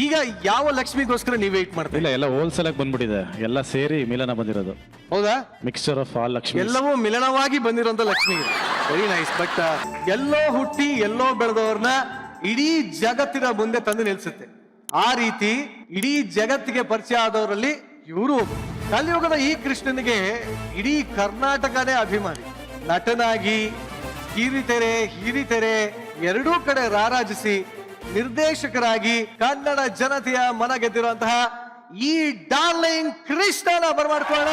ಈಗ ಯಾವ ಲಕ್ಷ್ಮಿಗೋಸ್ಕರ ನೀವು ವೇಟ್ ಮಾಡ್ತೀರಿ? ಇಲ್ಲ, ಎಲ್ಲ ಹೋಲ್ಸೇಲ್ ಆಗಿ ಬಂದ್ಬಿಟ್ಟಿದೆ, ಎಲ್ಲ ಸೇರಿ ಮಿಲನ ಬಂದಿರೋದು. ಹೌದಾ? ಮಿಕ್ಸ್ಚರ್ ಆಫ್ ಆಲ್ ಲಕ್ಷ್ಮಿ, ಎಲ್ಲವೂ ಮಿಲನವಾಗಿ ಬಂದಿರುವಂತ ಲಕ್ಷ್ಮಿ. Very nice. ಬಟ್ ಎಲ್ಲೋ ಹುಟ್ಟಿ ಎಲ್ಲೋ ಬೆಳೆದವ್ರನ್ನ ಇಡೀ ಜಗತ್ತಿನ ಮುಂದೆ ತಂದು ನಿಲ್ಸುತ್ತೆ. ಆ ರೀತಿ ಇಡೀ ಜಗತ್ತಿಗೆ ಪರಿಚಯ ಆದವರಲ್ಲಿ ಇವರು ಕಲಿಯುಗದ ಈ ಕೃಷ್ಣನಿಗೆ ಇಡೀ ಕರ್ನಾಟಕನೇ ಅಭಿಮಾನಿ. ನಟನಾಗಿ ಹಿರಿತೆರೆ ಎರಡೂ ಕಡೆ ರಾರಾಜಿಸಿ ನಿರ್ದೇಶಕರಾಗಿ ಕನ್ನಡ ಜನತೆಯ ಮನ ಗೆದ್ದಿರುವಂತಹ ಈ ಡಾರ್ಲಿಂಗ್ ಕೃಷ್ಣನ ಬರಮಾಡ್ಕೊಳ್ಳೋಣ.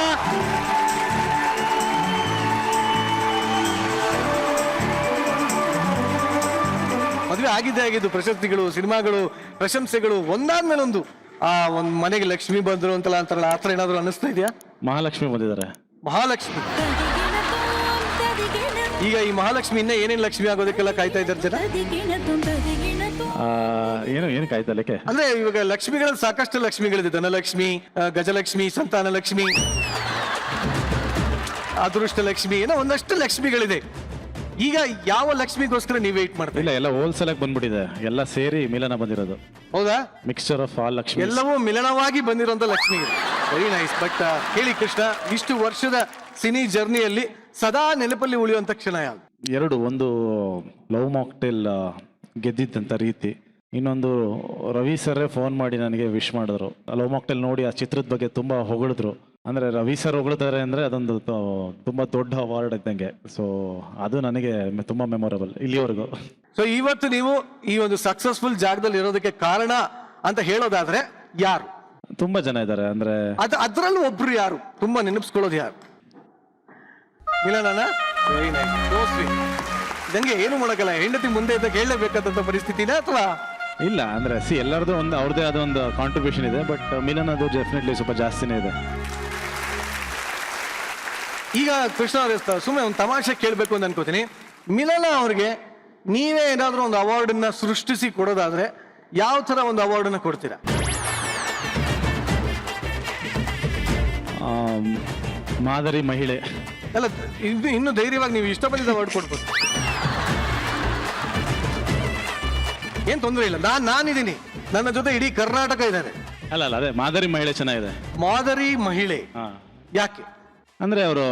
ಮದುವೆ ಆಗಿದ್ದು ಪ್ರಶಸ್ತಿಗಳು, ಸಿನಿಮಾಗಳು, ಪ್ರಶಂಸೆಗಳು ಒಂದಾದ್ಮೇಲೆ ಒಂದು. ಒಂದ್ ಮನೆಗೆ ಲಕ್ಷ್ಮಿ ಬಂದ್ರು ಅಂತಾರಲ್ಲ, ಆತರ ಏನಾದ್ರು ಅನಿಸ್ತಾ ಇದೆಯಾ? ಮಹಾಲಕ್ಷ್ಮಿ ಬಂದಿದ್ದಾರೆ. ಮಹಾಲಕ್ಷ್ಮಿ. ಈಗ ಈ ಮಹಾಲಕ್ಷ್ಮಿ ಇನ್ನ ಏನೇನ್ ಲಕ್ಷ್ಮಿ ಆಗೋದಕ್ಕೆಲ್ಲ ಕಾಯ್ತಾ ಇದ್ದಾರೆ ಜನ. ಏನು ಕಾಯ್ತಲಿಕ್ಕೆ ಅಂದ್ರೆ ಇವಾಗ ಲಕ್ಷ್ಮಿಗಳಲ್ಲಿ ಸಾಕಷ್ಟು ಲಕ್ಷ್ಮಿಗಳಿದೆ. ಧನಲಕ್ಷ್ಮಿ, ಗಜಲಕ್ಷ್ಮಿ, ಸಂತಾನ ಲಕ್ಷ್ಮಿ, ಅದೃಷ್ಟ ಲಕ್ಷ್ಮಿ, ಏನೋ ಒಂದಷ್ಟು ಲಕ್ಷ್ಮಿಗಳಿದೆ. ಈಗ ಯಾವ ಲಕ್ಷ್ಮಿಗೋಸ್ಕರ ನೀವು ವೇಟ್ ಮಾಡ್ತೀರಿ? ಇಲ್ಲ, ಎಲ್ಲ ಹೋಲ್ಸೇಲ್ ಆಗಿ ಬಂದ್ಬಿಟ್ಟಿದೆ, ಎಲ್ಲ ಸೇರಿ ಮಿಲನ ಬಂದಿರೋದು. ಹೌದಾ? ಮಿಕ್ಸ್ಚರ್ ಆಫ್ ಆಲ್ ಲಕ್ಷ್ಮಿ, ಎಲ್ಲವೂ ಮಿಲನವಾಗಿ ಬಂದಿರುವಂತ ಲಕ್ಷ್ಮಿ. Very nice. ಬಟ್ ಹೇಳಿ ಕೃಷ್ಣ, ಇಷ್ಟು ವರ್ಷದ ಸಿನಿ ಜರ್ನಿಯಲ್ಲಿ ಸದಾ ನೆನಪಲ್ಲಿ ಉಳಿಯುವಂತ ಕ್ಷಣ ಯಾವುದು? ಎರಡು, ಒಂದು ಲವ್ ಮಾಕ್ಟೇಲ್ ಗೆದ್ದಿದ್ದಂತ ರೀತಿ, ಇನ್ನೊಂದು ರವಿ ಸರ್ರೇ ಫೋನ್ ಮಾಡಿ ನನಗೆ ವಿಶ್ ಮಾಡಿದ್ರು. ಲವ್ ಮಾಕ್ಟೇಲ್ ನೋಡಿ ಆ ಚಿತ್ರದ ಬಗ್ಗೆ ತುಂಬಾ ಹೊಗಳಿದ್ರು. ಅಂದ್ರೆ ರವಿ ಸರ್ ಹೊಗಳಿದ್ದಾರೆ ಅಂದ್ರೆ ಅದೊಂದು ತುಂಬಾ ದೊಡ್ಡ ಅವಾರ್ಡ್ ಇದ್ದಂಗೆ. ಸೊ ಅದು ನನಗೆ ತುಂಬಾ ಮೆಮೊರಬಲ್ ಇಲ್ಲಿವರೆಗೂ. ಸೊ ಇವತ್ತು ನೀವು ಈ ಒಂದು ಸಕ್ಸಸ್ಫುಲ್ ಜಾಗದಲ್ಲಿ ಇರೋದಕ್ಕೆ ಕಾರಣ ಅಂತ ಹೇಳೋದಾದ್ರೆ ಯಾರು? ತುಂಬಾ ಜನ ಇದ್ದಾರೆ. ಅಂದ್ರೆ ಅದ್ರಲ್ಲೂ ಒಬ್ರು ಯಾರು ತುಂಬಾ ನೆನಪಿಸ್ಕೊಳ್ಳೋದು ಯಾರು? ಮಿಲನನ? Very nice. So sweet. ನಂಗೆ ಏನು ಮಾಡಕ್ಕಲ್ಲ, ಹೆಂಡತಿ ಮುಂದೆ ಇದ್ದಾಗ ಹೇಳಲೇಬೇಕಾದಂತ ಪರಿಸ್ಥಿತಿನ ಅಥವಾ ಇಲ್ಲ? ಅಂದ್ರೆ ಎಲ್ಲರದು ಒಂದು ಅವ್ರದೇ ಆದ ಒಂದು ಕಾಂಟ್ರಿಬ್ಯೂಷನ್ ಇದೆ. ಬಟ್ ಮಿಲನ್ ಅದು ಡೆಫಿನೆಟ್ಲಿ ಸ್ವಲ್ಪ ಜಾಸ್ತಿನೇ ಇದೆ. ಈಗ ಕೃಷ್ಣ ಅವರ ಸುಮ್ಮನೆ ಒಂದು ತಮಾಷೆ ಕೇಳಬೇಕು ಅಂತ ಅನ್ಕೋತೀನಿ. ಮಿಲನ ಅವ್ರಿಗೆ ನೀವೇ ಏನಾದ್ರೂ ಒಂದು ಅವಾರ್ಡನ್ನ ಸೃಷ್ಟಿಸಿ ಕೊಡೋದಾದ್ರೆ ಯಾವ ತರ ಒಂದು ಅವಾರ್ಡನ್ನ ಕೊಡ್ತೀರಾ? ಮಾದರಿ ಮಹಿಳೆ. ಅಲ್ಲ, ಇನ್ನು ಧೈರ್ಯವಾಗಿ ನೀವು ಇಷ್ಟಪಟ್ಟಿದ್ದ ಅವಾರ್ಡ್ ಕೊಡ್ಬೋದು, ಏನ್ ತೊಂದರೆ ಇಲ್ಲ. ನಾನಿದ್ದೀನಿ, ನನ್ನ ಜೊತೆ ಇಡೀ ಕರ್ನಾಟಕ ಇದ್ದಾರೆ. ಅಲ್ಲ, ಅದೇ ಮಾದರಿ ಮಹಿಳೆ ಚೆನ್ನಾಗಿದೆ. ಮಾದರಿ ಮಹಿಳೆ ಯಾಕೆ ಅಂದ್ರೆ ಅವರು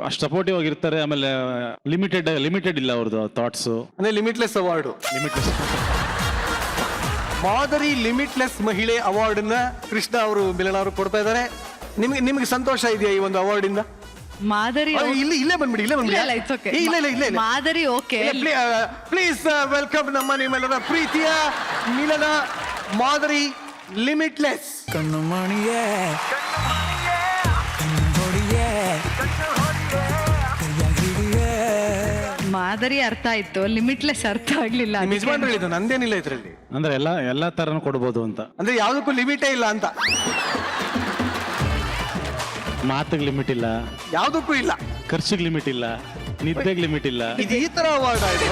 ಅಷ್ಟು ಸಪೋರ್ಟಿವ್ ಆಗಿರ್ತಾರೆ. ಆಮೇಲೆ ಲಿಮಿಟೆಡ್ ಇಲ್ಲ ಅವ್ರದ್ದು ಥಾಟ್ಸ್. ಅಂದ್ರೆ ಲಿಮಿಟ್ಲೆಸ್ ಅವಾರ್ಡ್. ಲಿಮಿಟ್ಲೆಸ್ ಮಾದರಿ ಲಿಮಿಟ್ಲೆಸ್ ಮಹಿಳೆ ಅವಾರ್ಡ್ ನ ಕೃಷ್ಣ ಅವರು, ಮಿಲನ ಅವರು ಕೊಡ್ತಾ ಇದ್ದಾರೆ. ನಿಮಗೆ ಸಂತೋಷ ಇದೆಯಾ ಈ ಒಂದು ಅವಾರ್ಡ್ ಇಂದ? ಮಾದರಿ ಇಲ್ಲೇ ಬಂದ್ಬಿಡಿ. ಇಲ್ಲ, ಮಾದರಿ ಓಕೆ. ಪ್ಲೀಸ್ ವೆಲ್ಕಮ್ ನಮ್ಮ ನಿಮ್ಮೆಲ್ಲರ ಪ್ರೀತಿಯ ಮಿಲನ ಮಾದರಿ ಲಿಮಿಟ್ಲೆಸ್. ಮಾದರಿ ಅರ್ಥ ಆಯ್ತು, ಲಿಮಿಟ್ಲೆಸ್ ಅರ್ಥ ಆಗ್ಲಿಲ್ಲ. ನಿಜವಾಗ್ಲೂ ಹೇಳಿದ್ದು, ನಂದೇನಿಲ್ಲ ಇದ್ರಲ್ಲಿ. ಅಂದ್ರೆ ಎಲ್ಲಾ ತರನು ಕೊಡ್ಬೋದು ಅಂತ. ಅಂದ್ರೆ ಯಾವ್ದಕ್ಕೂ ಲಿಮಿಟೇ ಇಲ್ಲ ಅಂತ. ಮಾತಿಗೆ ಲಿಮಿಟ್ ಇಲ್ಲ, ಯಾವ್ದಕ್ಕೂ ಇಲ್ಲ. ಖರ್ಚಿಗೆ ಲಿಮಿಟ್ ಇಲ್ಲ, ನಿದ್ದೆಗೆ ಲಿಮಿಟ್ ಇಲ್ಲ. ಇದು ಈ ತರ ಅವಾರ್ಡ್ ಆಯ್ತು.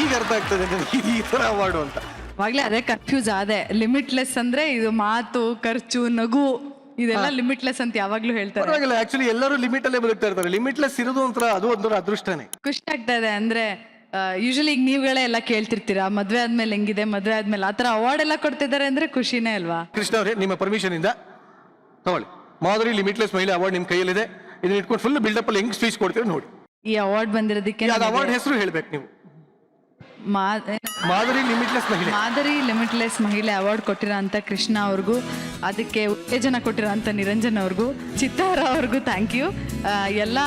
ಈಗ ಅರ್ಥ ಆಗ್ತದೆ ಇದು ಈ ತರ ಅವಾರ್ಡ್ ಅಂತ. ಅವಾಗ್ಲೇ ಅದೇ ಕನ್ಫ್ಯೂಸ್ ಆದೆ. ಲಿಮಿಟ್ಲೆಸ್ ಅಂದ್ರೆ ಇದು ಮಾತು, ಖರ್ಚು, ನಗು ಇದೆಲ್ಲ ಲಿಮಿಟ್ಲೆಸ್ ಅಂತ ಯಾವಾಗ್ಲೂ ಹೇಳ್ತಾರೆ. ಆಕ್ಚುಲಿ ಎಲ್ಲರೂ ಲಿಮಿಟ್ ಅಲ್ಲೇ ಬದುಕ್ತಾ ಇರ್ತಾರೆ. ಲಿಮಿಟ್ಲೆಸ್ ಇರೋದು ಒಂಥರ ಅದು ಒಂಥರ ಅದೃಷ್ಟನೇ. ಖುಷಿ ಆಗ್ತಾ ಇದೆ. ಅಂದ್ರೆ ಯೂಶಲಿ ಈಗ ನೀವುಗಳೇ ಎಲ್ಲ ಕೇಳ್ತಿರ್ತೀರಾ, ಮದ್ವೆ ಆದ್ಮೇಲೆ ಹೆಂಗಿದೆ, ಮದ್ವೆ ಆದ್ಮೇಲೆ ಆತರ ಅವಾರ್ಡ್ ಎಲ್ಲ ಕೊಡ್ತಿದ್ದಾರೆ ಅಂದ್ರೆ ಖುಷಿನೇ ಅಲ್ವಾ? ಕೃಷ್ಣ ಅವರೇ, ನಿಮ್ಮ ಪರ್ಮಿಷನ್ ಇಂದ ತಗೊಳ್ಳಿ, ಮಾದರಿ ಲಿಮಿಟ್ಲೆಸ್ ಮಹಿಳೆ ಅವಾರ್ಡ್ ನಿಮ್ ಕೈಯಲ್ಲಿದೆ. ಇದನ್ನ ಇಟ್ಕೊಂಡು ಫುಲ್ ಬಿಲ್ಡಪ್ ಅಲ್ಲಿ ಹೆಂಗ್ ಸ್ಪೀಚ್ ಕೊಡ್ತೀವಿ ನೋಡಿ. ಈ ಅವಾರ್ಡ್ ಬಂದಿರೋದಕ್ಕೆ ಅವಾರ್ಡ್ ಹೆಸರು ಹೇಳ್ಬೇಕು ನೀವು. ಮಾದರಿ ಲಿಮಿಟ್ಲೆಸ್ ಮಹಿಳೆ ಅವಾರ್ಡ್ ಕೊಟ್ಟಿರೋ ಅಂತ ಕೃಷ್ಣ ಅವ್ರಿಗೂ, ಅದಕ್ಕೆ ಉತ್ತೇಜನ ಕೊಟ್ಟಿರೋ ಅಂತ ನಿರಂಜನ್ ಅವ್ರಿಗೂ, ಚಿತ್ತಾರ ಅವ್ರಿಗೂ ಥ್ಯಾಂಕ್ ಯು. ಎಲ್ಲ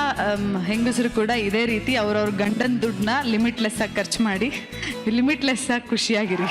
ಹೆಂಗಸರು ಕೂಡ ಇದೇ ರೀತಿ ಅವ್ರವ್ರ ಗಂಡನ ದುಡ್ಡನ್ನ ಲಿಮಿಟ್ಲೆಸ್ ಆಗಿ ಖರ್ಚು ಮಾಡಿ ಲಿಮಿಟ್ಲೆಸ್ ಆಗಿ ಖುಷಿಯಾಗಿರಿ.